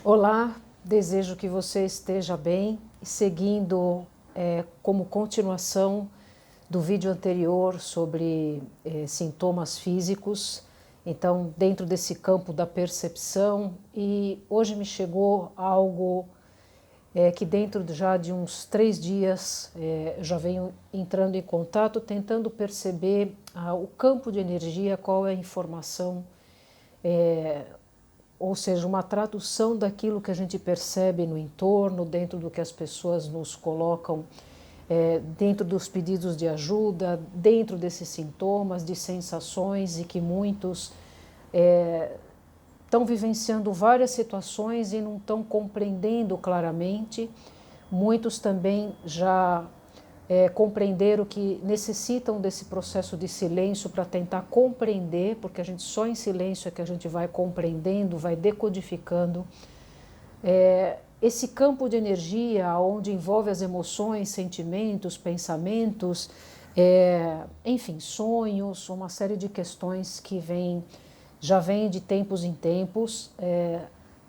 Olá, desejo que você esteja bem e seguindo como continuação do vídeo anterior sobre sintomas físicos. Então, dentro desse campo da percepção, e hoje me chegou algo que dentro já de uns 3 dias já venho entrando em contato, tentando perceber o campo de energia, qual é a informação, ou seja, uma tradução daquilo que a gente percebe no entorno, dentro do que as pessoas nos colocam, dentro dos pedidos de ajuda, dentro desses sintomas, de sensações, e que muitos estão vivenciando várias situações e não estão compreendendo claramente. Muitos também já compreenderam que necessitam desse processo de silêncio para tentar compreender, porque a gente só em silêncio é que a gente vai compreendendo, vai decodificando esse campo de energia onde envolve as emoções, sentimentos, pensamentos, enfim, sonhos, uma série de questões que já vem de tempos em tempos,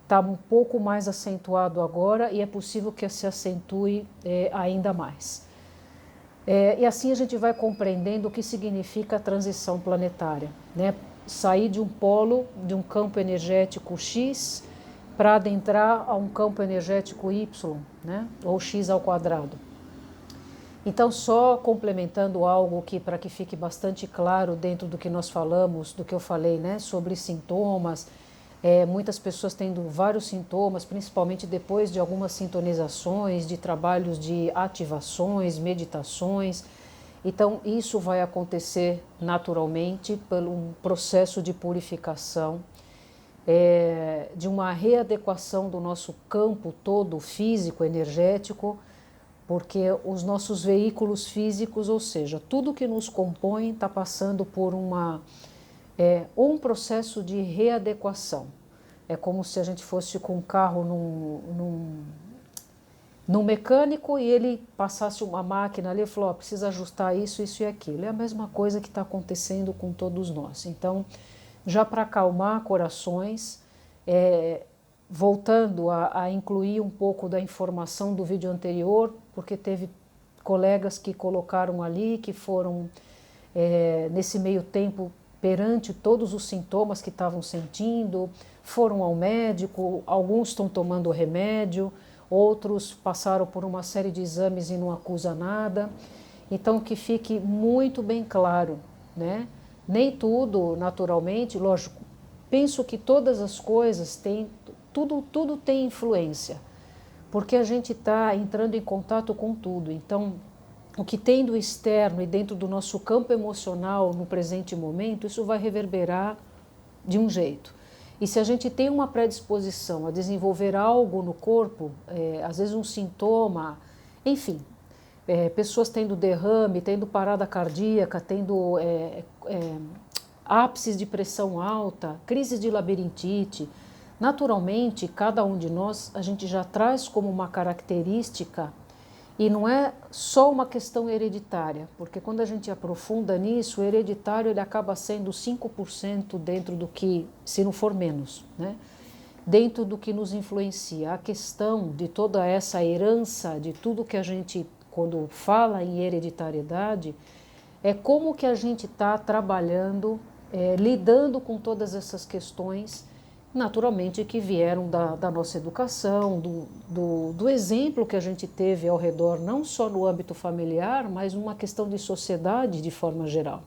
está um pouco mais acentuado agora e é possível que se acentue ainda mais. E assim a gente vai compreendendo o que significa a transição planetária, né? Sair de um polo, de um campo energético X, para adentrar a um campo energético Y, né? Ou X ao quadrado. Então, só complementando algo que, para que fique bastante claro dentro do que nós falamos, do que eu falei, né, sobre sintomas, muitas pessoas tendo vários sintomas, principalmente depois de algumas sintonizações, de trabalhos de ativações, meditações. Então, isso vai acontecer naturalmente pelo um processo de purificação, de uma readequação do nosso campo todo físico, energético, porque os nossos veículos físicos, ou seja, tudo que nos compõe está passando por um processo de readequação. É como se a gente fosse com um carro num mecânico e ele passasse uma máquina ali e falou, precisa ajustar isso, isso e aquilo. É a mesma coisa que está acontecendo com todos nós. Então, já para acalmar corações, voltando a incluir um pouco da informação do vídeo anterior, porque teve colegas que colocaram ali, que foram, nesse meio tempo, perante todos os sintomas que estavam sentindo, foram ao médico, alguns estão tomando remédio, outros passaram por uma série de exames e não acusa nada. Então, que fique muito bem claro, né? Nem tudo, naturalmente, lógico, penso que todas as coisas têm, tudo tem influência, porque a gente está entrando em contato com tudo. Então, o que tem do externo e dentro do nosso campo emocional no presente momento, isso vai reverberar de um jeito. E se a gente tem uma predisposição a desenvolver algo no corpo, às vezes um sintoma, enfim, pessoas tendo derrame, tendo parada cardíaca, tendo ápices de pressão alta, crises de labirintite, naturalmente, cada um de nós, a gente já traz como uma característica, e não é só uma questão hereditária, porque quando a gente aprofunda nisso, o hereditário ele acaba sendo 5% dentro do que, se não for menos, né? Dentro do que nos influencia. A questão de toda essa herança, de tudo que a gente, quando fala em hereditariedade, é como que a gente está trabalhando, lidando com todas essas questões, naturalmente que vieram da nossa educação, do exemplo que a gente teve ao redor, não só no âmbito familiar, mas uma questão de sociedade de forma geral,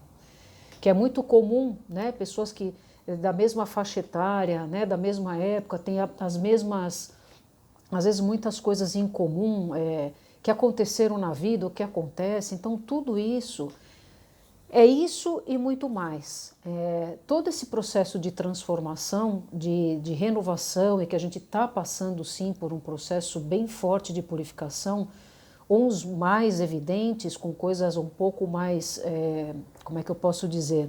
que é muito comum, né? Pessoas que da mesma faixa etária, né? Da mesma época, têm as mesmas, às vezes muitas coisas em comum, que aconteceram na vida, o que acontece. Então tudo isso é isso e muito mais. Todo esse processo de transformação, de renovação, e que a gente está passando sim por um processo bem forte de purificação, uns mais evidentes, com coisas um pouco mais, como é que eu posso dizer,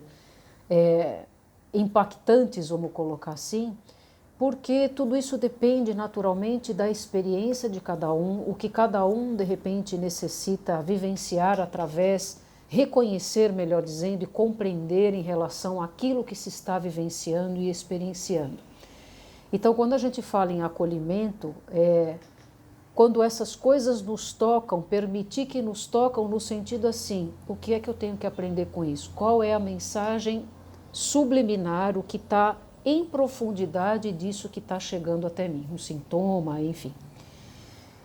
impactantes, vamos colocar assim, porque tudo isso depende naturalmente da experiência de cada um, o que cada um de repente necessita vivenciar através, reconhecer, melhor dizendo, e compreender em relação àquilo que se está vivenciando e experienciando. Então, quando a gente fala em acolhimento, quando essas coisas nos tocam, permitir que nos tocam no sentido assim, o que é que eu tenho que aprender com isso? Qual é a mensagem subliminar, o que está em profundidade disso que está chegando até mim, um sintoma, enfim.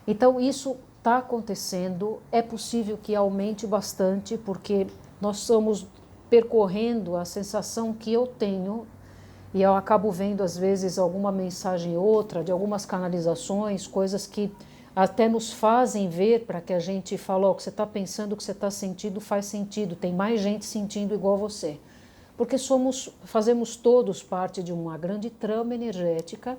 Então, isso está acontecendo, é possível que aumente bastante, porque nós estamos percorrendo a sensação que eu tenho, e eu acabo vendo às vezes alguma mensagem ou outra, de algumas canalizações, coisas que até nos fazem ver para que a gente fale, o que você está pensando, o que você está sentindo faz sentido, tem mais gente sentindo igual você. Porque fazemos todos parte de uma grande trama energética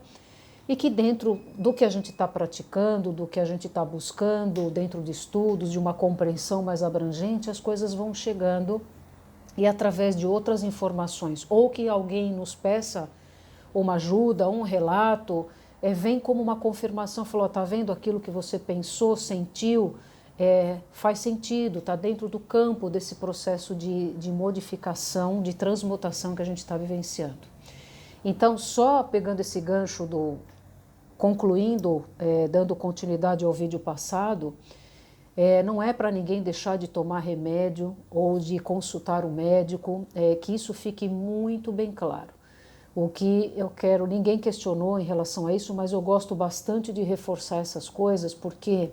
e que dentro do que a gente está praticando, do que a gente está buscando, dentro de estudos, de uma compreensão mais abrangente, as coisas vão chegando e através de outras informações, ou que alguém nos peça uma ajuda, um relato, vem como uma confirmação, falou, está vendo aquilo que você pensou, sentiu, faz sentido, está dentro do campo desse processo de modificação, de transmutação que a gente está vivenciando. Então, só pegando esse gancho concluindo, dando continuidade ao vídeo passado, não é para ninguém deixar de tomar remédio ou de consultar o médico, que isso fique muito bem claro. O que eu quero, ninguém questionou em relação a isso, mas eu gosto bastante de reforçar essas coisas, porque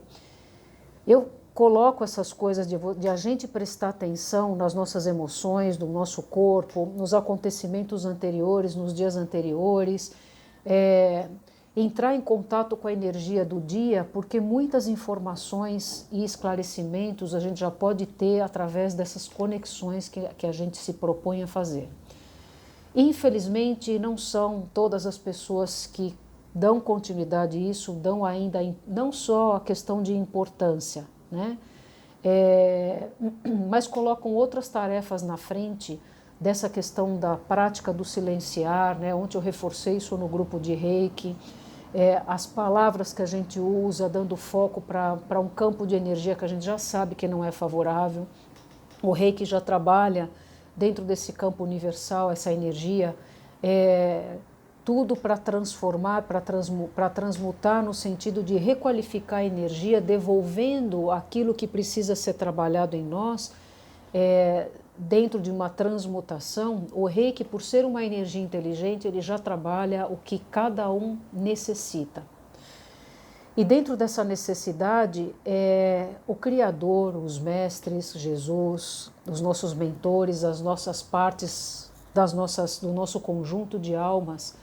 eu coloco essas coisas de a gente prestar atenção nas nossas emoções, no nosso corpo, nos acontecimentos anteriores, nos dias anteriores, entrar em contato com a energia do dia, porque muitas informações e esclarecimentos a gente já pode ter através dessas conexões que a gente se propõe a fazer. Infelizmente, não são todas as pessoas que dão continuidade a isso, dão ainda não só a questão de importância, né? Mas colocam outras tarefas na frente dessa questão da prática do silenciar, né? Ontem eu reforcei isso no grupo de Reiki, as palavras que a gente usa, dando foco para um campo de energia que a gente já sabe que não é favorável. O Reiki já trabalha dentro desse campo universal, essa energia, tudo para transformar, para transmutar no sentido de requalificar a energia, devolvendo aquilo que precisa ser trabalhado em nós, dentro de uma transmutação. O Reiki, por ser uma energia inteligente, ele já trabalha o que cada um necessita. E dentro dessa necessidade, o Criador, os mestres, Jesus, os nossos mentores, as nossas partes do nosso conjunto de almas,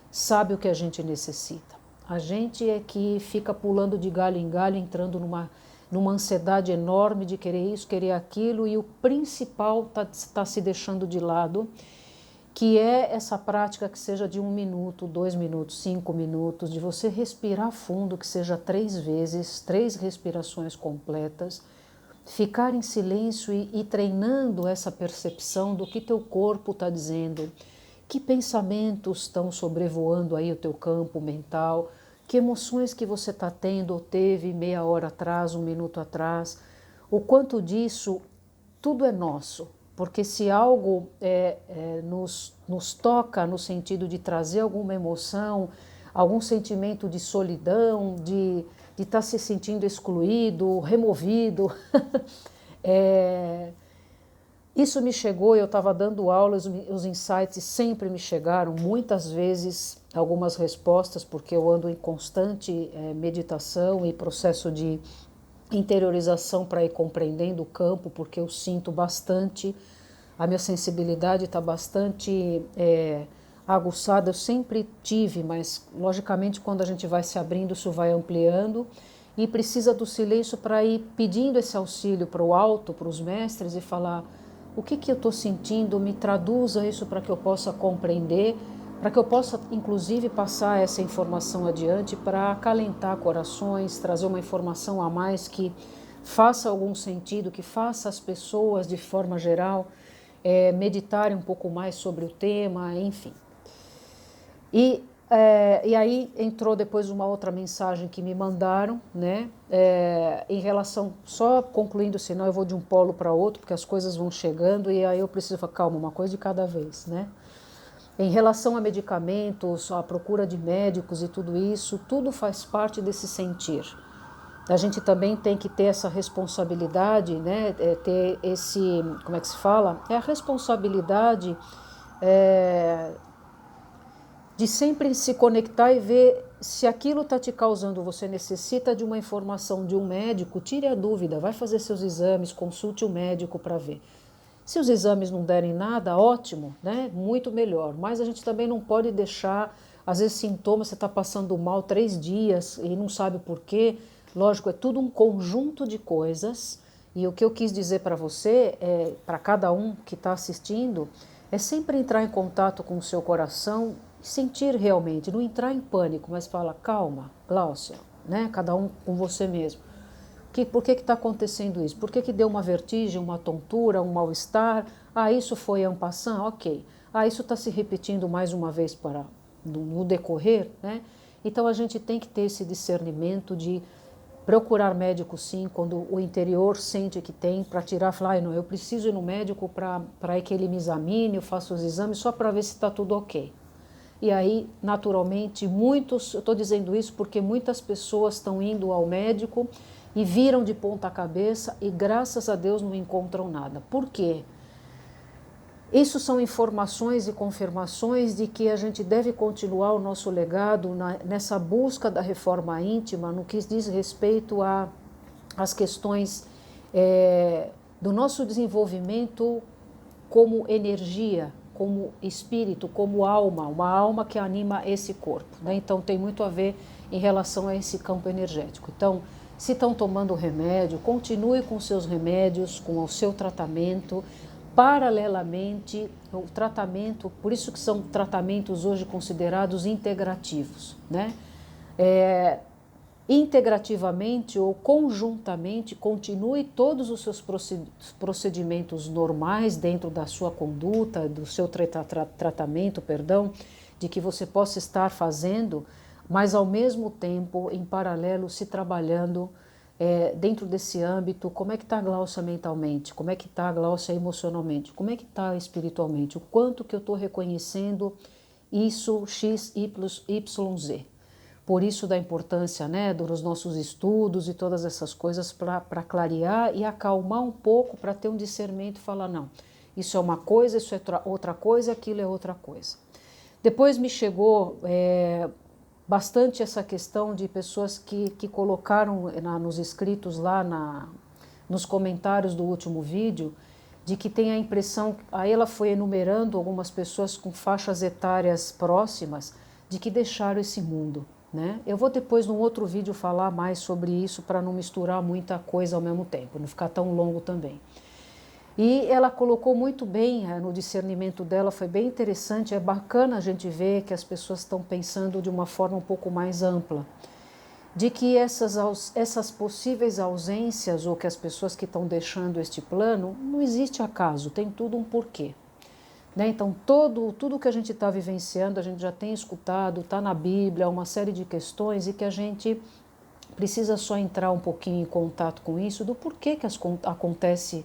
sabe o que a gente necessita. A gente é que fica pulando de galho em galho, entrando numa ansiedade enorme de querer isso, querer aquilo, e o principal está se deixando de lado, que é essa prática que seja de 1 minuto, 2 minutos, 5 minutos, de você respirar fundo, que seja 3 vezes, 3 respirações completas, ficar em silêncio e treinando essa percepção do que teu corpo está dizendo, que pensamentos estão sobrevoando aí o teu campo mental, que emoções que você está tendo ou teve meia hora atrás, 1 minuto atrás, o quanto disso tudo é nosso. Porque se algo nos toca no sentido de trazer alguma emoção, algum sentimento de solidão, de estar se sentindo excluído, removido, isso me chegou, eu estava dando aulas, os insights sempre me chegaram, muitas vezes algumas respostas, porque eu ando em constante meditação e processo de interiorização para ir compreendendo o campo, porque eu sinto bastante, a minha sensibilidade está bastante aguçada, eu sempre tive, mas logicamente quando a gente vai se abrindo, isso vai ampliando, e precisa do silêncio para ir pedindo esse auxílio para o alto, para os mestres, e falar o que eu estou sentindo, me traduza isso para que eu possa compreender, para que eu possa, inclusive, passar essa informação adiante para acalentar corações, trazer uma informação a mais que faça algum sentido, que faça as pessoas, de forma geral, meditarem um pouco mais sobre o tema, enfim. E aí entrou depois uma outra mensagem que me mandaram, né, em relação, só concluindo, senão eu vou de um polo para outro, porque as coisas vão chegando e aí eu preciso falar, calma, uma coisa de cada vez, né? Em relação a medicamentos, a procura de médicos e tudo isso, tudo faz parte desse sentir. A gente também tem que ter essa responsabilidade, né? Ter esse, como é que se fala? É a responsabilidade de sempre se conectar e ver se aquilo está te causando, você necessita de uma informação de um médico, tire a dúvida, vai fazer seus exames, consulte o médico para ver. Se os exames não derem nada, ótimo, né? Muito melhor. Mas a gente também não pode deixar, às vezes, sintomas, você está passando mal 3 dias e não sabe por quê. Lógico, é tudo um conjunto de coisas. E o que eu quis dizer para você, para cada um que está assistindo, é sempre entrar em contato com o seu coração, sentir realmente, não entrar em pânico, mas fala, calma, Gláucia, né? Cada um com você mesmo. Por que está acontecendo isso? Por que deu uma vertigem, uma tontura, um mal-estar? Ah, isso foi en passant? Ok. Ah, isso está se repetindo mais uma vez no decorrer, né? Então a gente tem que ter esse discernimento de procurar médico sim, quando o interior sente que tem, para tirar, falar, não, eu preciso ir no médico para que ele me examine, eu faço os exames só para ver se está tudo ok. E aí, naturalmente, eu estou dizendo isso porque muitas pessoas estão indo ao médico e viram de ponta cabeça e graças a Deus não encontram nada. Por quê? Isso são informações e confirmações de que a gente deve continuar o nosso legado nessa busca da reforma íntima, no que diz respeito às questões do nosso desenvolvimento como energia, como espírito, como alma, uma alma que anima esse corpo, né? Então tem muito a ver em relação a esse campo energético. Então, se estão tomando remédio, continue com seus remédios, com o seu tratamento. Paralelamente, o tratamento, por isso que são tratamentos hoje considerados integrativos, né? Integrativamente ou conjuntamente, continue todos os seus procedimentos normais dentro da sua conduta, do seu tratamento, de que você possa estar fazendo, mas ao mesmo tempo, em paralelo, se trabalhando dentro desse âmbito. Como é que está a Gláucia mentalmente? Como é que está a Gláucia emocionalmente? Como é que está espiritualmente? O quanto que eu estou reconhecendo isso, X, Y, Z. Por isso da importância, né, dos nossos estudos e todas essas coisas para clarear e acalmar um pouco, para ter um discernimento e falar, não, isso é uma coisa, isso é outra coisa, aquilo é outra coisa. Depois me chegou bastante essa questão de pessoas que colocaram nos escritos lá, nos comentários do último vídeo, de que tem a impressão, aí ela foi enumerando algumas pessoas com faixas etárias próximas, de que deixaram esse mundo. Né? Eu vou depois, num outro vídeo, falar mais sobre isso para não misturar muita coisa ao mesmo tempo, não ficar tão longo também. E ela colocou muito bem no discernimento dela, foi bem interessante, é bacana a gente ver que as pessoas estão pensando de uma forma um pouco mais ampla, de que essas possíveis ausências ou que as pessoas que estão deixando este plano, não existe acaso, tem tudo um porquê. Né? Então, tudo que a gente está vivenciando, a gente já tem escutado, está na Bíblia, uma série de questões e que a gente precisa só entrar um pouquinho em contato com isso, do porquê que acontece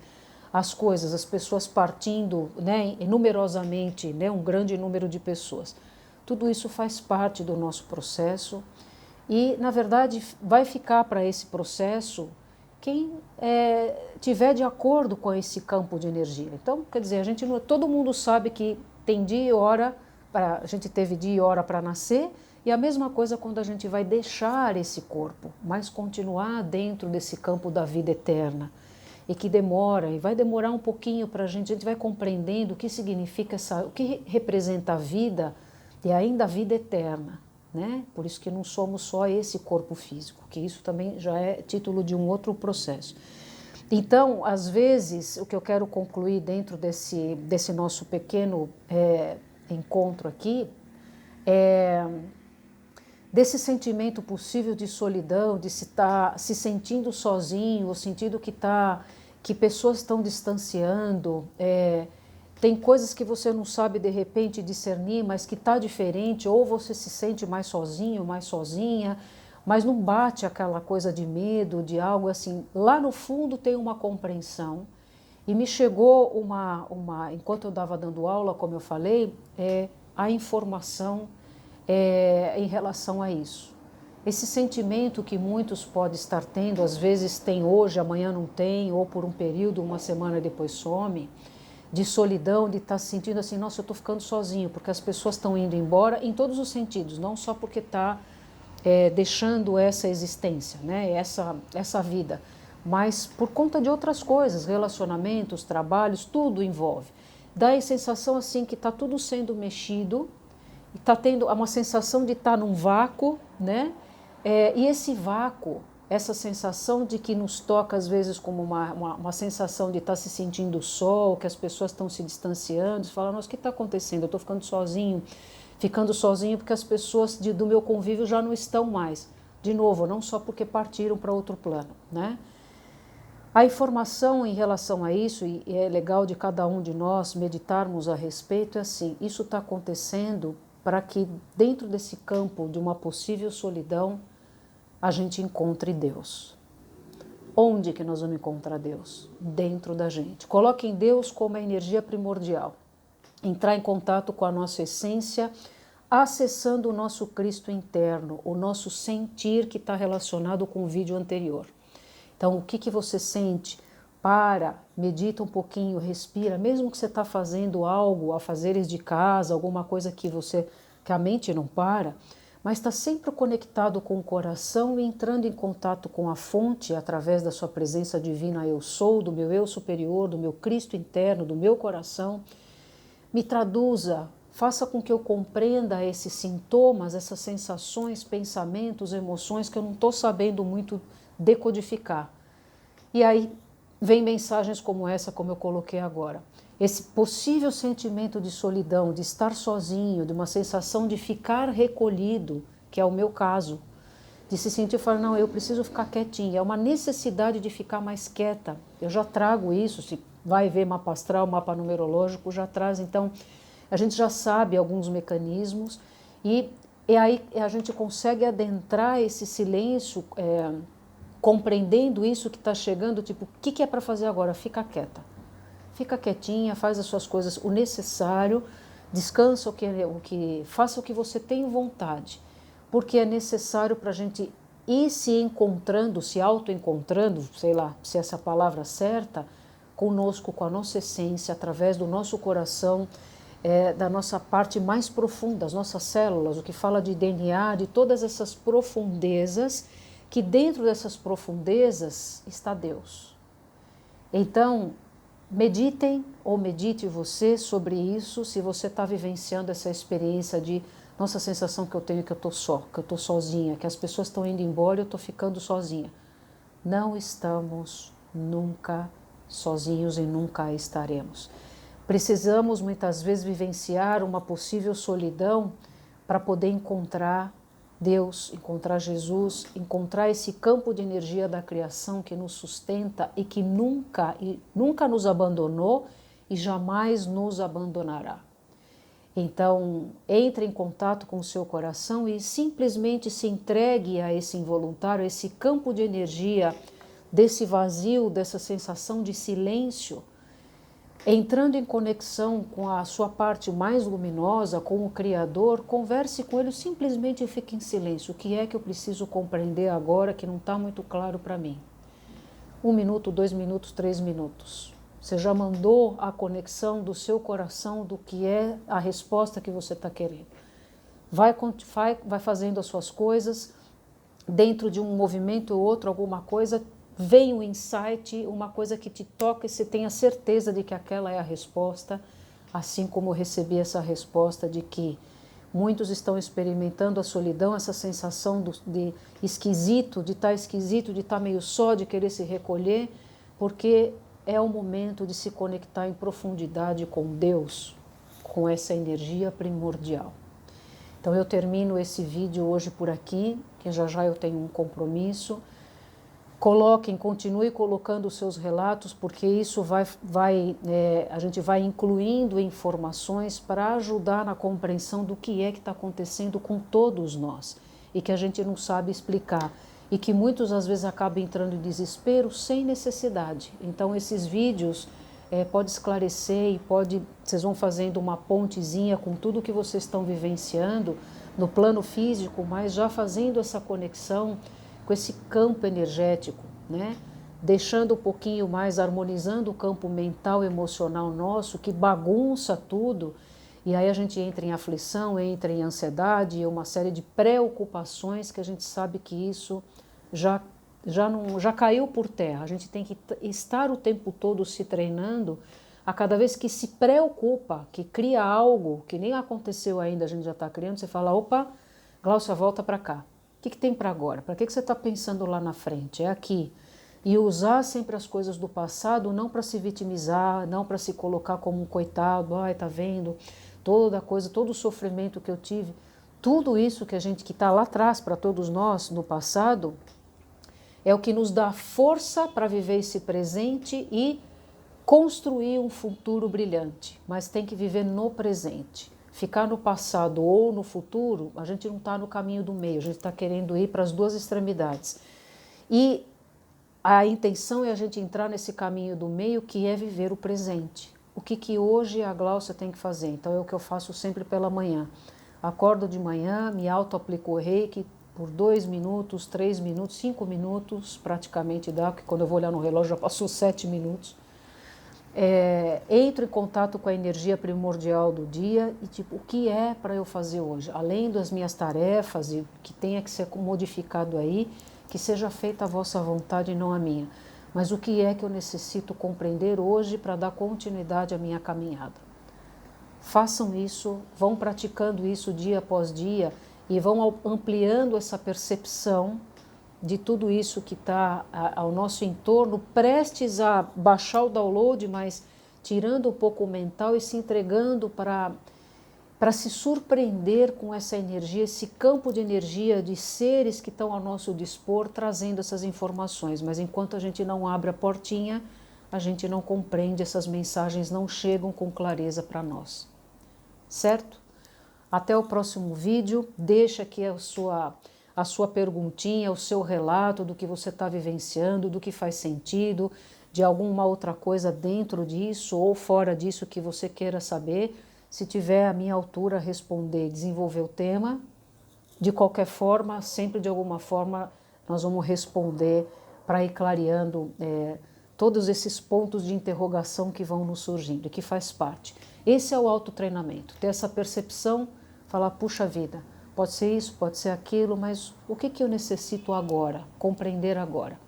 as coisas, as pessoas partindo, né, numerosamente, né, um grande número de pessoas. Tudo isso faz parte do nosso processo e, na verdade, vai ficar para esse processo quem tiver de acordo com esse campo de energia. Então, quer dizer, todo mundo sabe que tem dia e hora, a gente teve dia e hora para nascer, e a mesma coisa quando a gente vai deixar esse corpo, mas continuar dentro desse campo da vida eterna. E que demora, e vai demorar um pouquinho para a gente vai compreendendo o que significa o que representa a vida e ainda a vida eterna. Né? Por isso que não somos só esse corpo físico, que isso também já é título de um outro processo. Então, às vezes, o que eu quero concluir dentro desse nosso pequeno encontro aqui é desse sentimento possível de solidão, de se estar se sentindo sozinho, ou sentindo que pessoas estão distanciando, tem coisas que você não sabe de repente discernir, mas que está diferente, ou você se sente mais sozinho, mais sozinha, mas não bate aquela coisa de medo, de algo assim. Lá no fundo tem uma compreensão. E me chegou enquanto eu estava dando aula, como eu falei, a informação em relação a isso. Esse sentimento que muitos podem estar tendo, às vezes tem hoje, amanhã não tem, ou por um período, uma semana depois some, de solidão, de estar se sentindo assim, nossa, eu estou ficando sozinho, porque as pessoas estão indo embora em todos os sentidos, não só porque está deixando essa existência, né, essa vida, mas por conta de outras coisas, relacionamentos, trabalhos, tudo envolve. Dá a sensação assim que está tudo sendo mexido, está tendo uma sensação de estar num vácuo, né? E esse vácuo, essa sensação de que nos toca às vezes como uma sensação de estar se sentindo só, que as pessoas estão se distanciando, você fala, nossa, o que está acontecendo? Eu estou ficando sozinho porque as pessoas do meu convívio já não estão mais. De novo, não só porque partiram para outro plano, né? A informação em relação a isso, e é legal de cada um de nós meditarmos a respeito, é assim, isso está acontecendo para que dentro desse campo de uma possível solidão, a gente encontre Deus. Onde que nós vamos encontrar Deus? Dentro da gente. Coloquem Deus como a energia primordial. Entrar em contato com a nossa essência, acessando o nosso Cristo interno, o nosso sentir que está relacionado com o vídeo anterior. Então, o que você sente? Para, medita um pouquinho, respira, mesmo que você está fazendo algo, afazeres de casa, alguma coisa que a mente não para, mas está sempre conectado com o coração e entrando em contato com a fonte através da sua presença divina eu sou, do meu eu superior, do meu Cristo interno, do meu coração. Me traduza, faça com que eu compreenda esses sintomas, essas sensações, pensamentos, emoções que eu não estou sabendo muito decodificar. E aí vem mensagens como essa, como eu coloquei agora. Esse possível sentimento de solidão, de estar sozinho, de uma sensação de ficar recolhido, que é o meu caso, de se sentir, falar, não, eu preciso ficar quietinha, é uma necessidade de ficar mais quieta. Eu já trago isso, se vai ver mapa astral, mapa numerológico, já traz, então a gente já sabe alguns mecanismos e aí a gente consegue adentrar esse silêncio, compreendendo isso que está chegando, tipo, o que é para fazer agora? Fica quieta. Fica quietinha, faz as suas coisas, o necessário, descansa faça o que você tem vontade, porque é necessário para a gente ir se encontrando, se auto-encontrando, sei lá, se essa palavra é certa, conosco, com a nossa essência, através do nosso coração, da nossa parte mais profunda, das nossas células, o que fala de DNA, de todas essas profundezas, que dentro dessas profundezas está Deus. Então, meditem ou medite você sobre isso, se você está vivenciando essa experiência de, nossa, sensação que eu tenho que eu estou só, que eu estou sozinha, que as pessoas estão indo embora e eu estou ficando sozinha. Não estamos nunca sozinhos e nunca estaremos. Precisamos muitas vezes vivenciar uma possível solidão para poder encontrar Deus, encontrar Jesus, encontrar esse campo de energia da criação que nos sustenta e que nunca nos abandonou e jamais nos abandonará. Então, entre em contato com o seu coração e simplesmente se entregue a esse involuntário, a esse campo de energia, desse vazio, dessa sensação de silêncio, entrando em conexão com a sua parte mais luminosa, com o Criador, converse com Ele, simplesmente fique em silêncio. O que é que eu preciso compreender agora que não está muito claro para mim? 1 minuto, 2 minutos, 3 minutos. Você já mandou a conexão do seu coração do que é a resposta que você está querendo. Vai fazendo as suas coisas, dentro de um movimento ou outro, alguma coisa, vem um insight, uma coisa que te toca e você tem a certeza de que aquela é a resposta, assim como eu recebi essa resposta de que muitos estão experimentando a solidão, essa sensação de esquisito, de estar meio só, de querer se recolher, porque é o momento de se conectar em profundidade com Deus, com essa energia primordial. Então eu termino esse vídeo hoje por aqui, que já eu tenho um compromisso. Continue colocando os seus relatos, porque isso a gente vai incluindo informações para ajudar na compreensão do que é que está acontecendo com todos nós e que a gente não sabe explicar e que muitos às vezes acabam entrando em desespero sem necessidade. Então esses vídeos pode esclarecer e vocês vão fazendo uma pontezinha com tudo que vocês estão vivenciando no plano físico, mas já fazendo essa conexão com esse campo energético, né? Deixando um pouquinho mais, harmonizando o campo mental e emocional nosso, que bagunça tudo, e aí a gente entra em aflição, entra em ansiedade, uma série de preocupações que a gente sabe que isso já caiu por terra. A gente tem que estar o tempo todo se treinando, a cada vez que se preocupa, que cria algo que nem aconteceu ainda, a gente já está criando, você fala, opa, Gláucia, volta para cá. O que tem para agora? Para que você está pensando lá na frente? É aqui. E usar sempre as coisas do passado, não para se vitimizar, não para se colocar como um coitado, ai, tá vendo, toda coisa, todo o sofrimento que eu tive, tudo isso que está lá atrás para todos nós, no passado, é o que nos dá força para viver esse presente e construir um futuro brilhante, mas tem que viver no presente. Ficar no passado ou no futuro, a gente não está no caminho do meio, a gente está querendo ir para as duas extremidades. E a intenção é a gente entrar nesse caminho do meio, que é viver o presente. O que hoje a Gláucia tem que fazer? Então é o que eu faço sempre pela manhã. Acordo de manhã, me auto-aplico o reiki por 2 minutos, 3 minutos, 5 minutos, praticamente dá, porque quando eu vou olhar no relógio já passou 7 minutos. Entro em contato com a energia primordial do dia e tipo, o que é para eu fazer hoje? Além das minhas tarefas e que tenha que ser modificado aí, que seja feita a vossa vontade e não a minha. Mas o que é que eu necessito compreender hoje para dar continuidade à minha caminhada? Façam isso, vão praticando isso dia após dia e vão ampliando essa percepção de tudo isso que está ao nosso entorno, prestes a baixar o download, mas tirando um pouco o mental e se entregando para se surpreender com essa energia, esse campo de energia de seres que estão ao nosso dispor, trazendo essas informações. Mas enquanto a gente não abre a portinha, a gente não compreende, essas mensagens não chegam com clareza para nós. Certo? Até o próximo vídeo, deixa aqui a sua perguntinha, o seu relato do que você está vivenciando, do que faz sentido, de alguma outra coisa dentro disso ou fora disso que você queira saber. Se tiver a minha altura, responder, desenvolver o tema, de qualquer forma, sempre de alguma forma, nós vamos responder para ir clareando todos esses pontos de interrogação que vão nos surgindo, que faz parte. Esse é o autotreinamento, ter essa percepção, falar, puxa vida, pode ser isso, pode ser aquilo, mas o que eu necessito agora, compreender agora?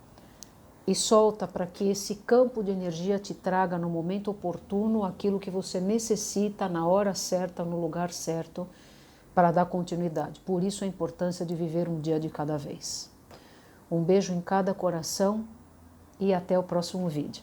E solta para que esse campo de energia te traga no momento oportuno aquilo que você necessita, na hora certa, no lugar certo, para dar continuidade. Por isso a importância de viver um dia de cada vez. Um beijo em cada coração e até o próximo vídeo.